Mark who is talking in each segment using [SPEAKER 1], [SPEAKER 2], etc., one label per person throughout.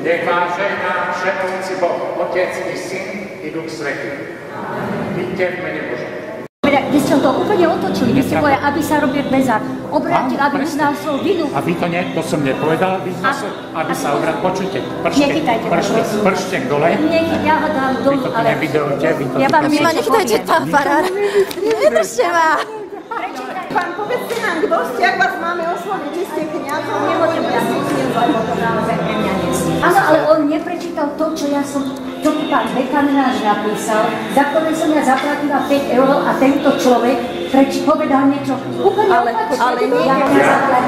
[SPEAKER 1] Nech vás žehná všemovúci Boh, Otec i Syn i Duch Svätý. Vidíte v mene Božom.
[SPEAKER 2] Vy ste to úplne otočili, vy ste povedali, aby sa robil bezák. Obrátil, aby vyznal svoju vinu.
[SPEAKER 1] A vy to nie, to som nepovedal, aby sa obrátil. Počujte, prštek dole.
[SPEAKER 2] Ja ho dám dolu, ale...
[SPEAKER 1] Vy to nevidelujte,
[SPEAKER 3] Vy ma nechytajte, pán farár. Nevydržte ma.
[SPEAKER 4] Pán, povedzte nám, kto ste, ak vás máme osloviť, či ste kňazom.
[SPEAKER 2] Nemôžem ja súdniť, lebo to naozaj pre mňa nie je. Áno, ale on neprečítal to, čo ja som... Čo pán dekan náš napísal, za ktoré som ja zaplatila 5 € a tento človek povedal niečo úplne opačné.
[SPEAKER 4] Ale nie.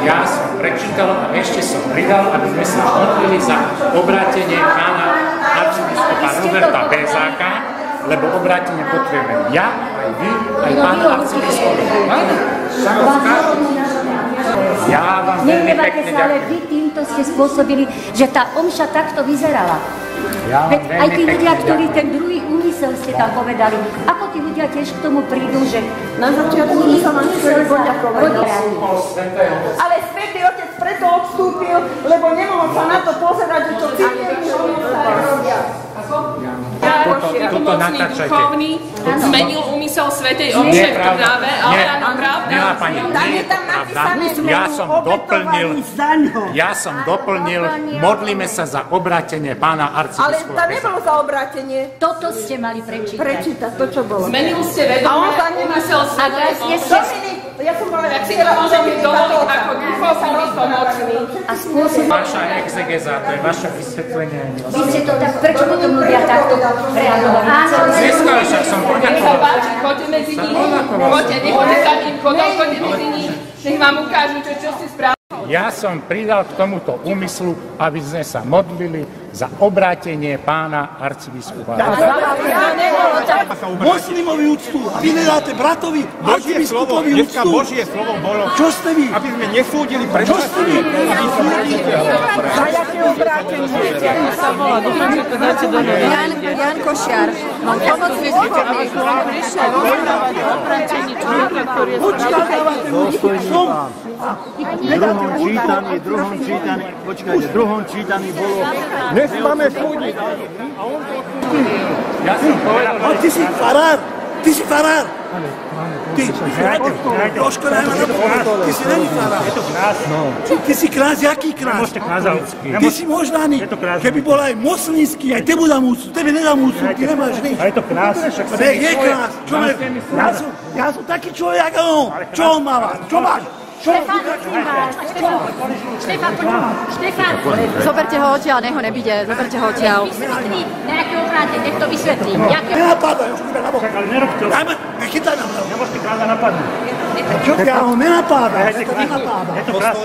[SPEAKER 1] Ja som prečítal a ešte som pridal, aby sme sa modlili za obrátenie pána arcibiskupa Roberta Bezáka, lebo obrátenie potrebujeme ja, aj vy, aj pán arcibiskup. Ja vám veľmi pekne ďakujem.
[SPEAKER 2] Ale vy týmto ste spôsobili, že tá omša takto vyzerala. Veď aj tí ľudia, ktorí ten druhý úmysel ste tam povedali, ako tí ľudia tiež k tomu prídu, že...
[SPEAKER 4] Na začiatku sa vám chceli poďakovať. Ale Svätý Otec preto odstúpil, lebo nemohol sa na to pozerať, že to cirkevní homostári robia.
[SPEAKER 5] Mocný duchovný zmenil úmysel Svätej Omše v práve, ale áno, pravda.
[SPEAKER 1] Ja som doplnil, modlíme sa za obrátenie pána arcibiskupa.
[SPEAKER 4] Ale to nebolo za obrátenie.
[SPEAKER 2] Toto ste mali prečítať.
[SPEAKER 4] Prečítať to, čo bolo.
[SPEAKER 5] Zmenil ste vedomé úmysel Svätej Omše.
[SPEAKER 4] Ja som bola
[SPEAKER 5] tak si to môžete dovoliť ako duchovný pomocný.
[SPEAKER 2] A spôsob...
[SPEAKER 1] Vaša exegeza, to je vaše vysvetlenie.
[SPEAKER 2] Vy ste to tak, prečo potom ľudia takto reagovali?
[SPEAKER 1] Dneska však som poďakoval.
[SPEAKER 5] Nech sa páči, choďte medzi nich. Choďte, nechoďte za ním chodom, choďte medzi nich. Nech vám ukážu, čo ste spravili.
[SPEAKER 1] Ja som pridal k tomuto úmyslu, aby sme sa modlili za obrátenie pána arcibiskupa.
[SPEAKER 6] Moslimovi úctu a vy nedáte bratovi arcibiskupovi úctu.
[SPEAKER 7] Dneska Božie slovo bolo,
[SPEAKER 6] čo ste vy?
[SPEAKER 7] Aby sme nesúdili
[SPEAKER 6] Čo ste vy?
[SPEAKER 4] Za jaké obrátenie?
[SPEAKER 3] Jan Košiar. Mám pomocný duchovný. Prišiel vyhľadávať obrátenie človeka, ktorý je
[SPEAKER 6] V druhom čítaní bolo...
[SPEAKER 7] Nesmáme súdiť.
[SPEAKER 1] Ja som povedal...
[SPEAKER 6] Ty si farár! Ty si farár! Ty trošku najma na pomoc. Ty si není farár.
[SPEAKER 7] Je to krás, no.
[SPEAKER 6] Ty si krás, jaký krás?
[SPEAKER 7] Nemôžete kázať.
[SPEAKER 6] Ty si možnaný. Keby bol aj moslinský, aj tebe dám úctu. Tebe nedám úctu, ty nemáš nič.
[SPEAKER 7] A je to krás.
[SPEAKER 6] Je krás. Ja som taký človek, ako on. Čo on má? Čo máš?
[SPEAKER 2] Štefán,
[SPEAKER 3] Zoberte ho odtiaľ, nech ho nebíde. Zoberte ho odtiaľ.
[SPEAKER 2] vysvetlí, na aké obrátie, nech to vysvetlí.
[SPEAKER 6] Nenapádaj, už bude na bok.
[SPEAKER 7] Ale nerobte ho.
[SPEAKER 6] Nechytaj na mňa.
[SPEAKER 7] Nemôžete kázať napadnúť.
[SPEAKER 6] Čo ja ho nenapádam, ja sa nenapádam.
[SPEAKER 7] Je to krás.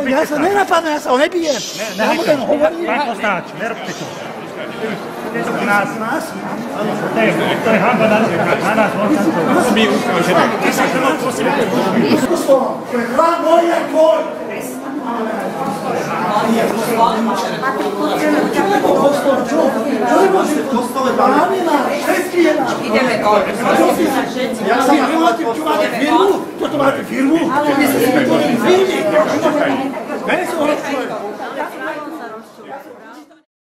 [SPEAKER 6] Ja sa nenapádam, ja sa ho nebijem. Ja mu ten hovorím.
[SPEAKER 7] Pán posnáč, nerobte to. Je to krás. To je hanba na nás montancov. To my ukážeme.
[SPEAKER 6] To je chlap môj a tvoj. Čo nemôžete v kostole baviť? Všetky je náš. Ideme dole. Čo máte firmu? Toto máte firmu? Firmy.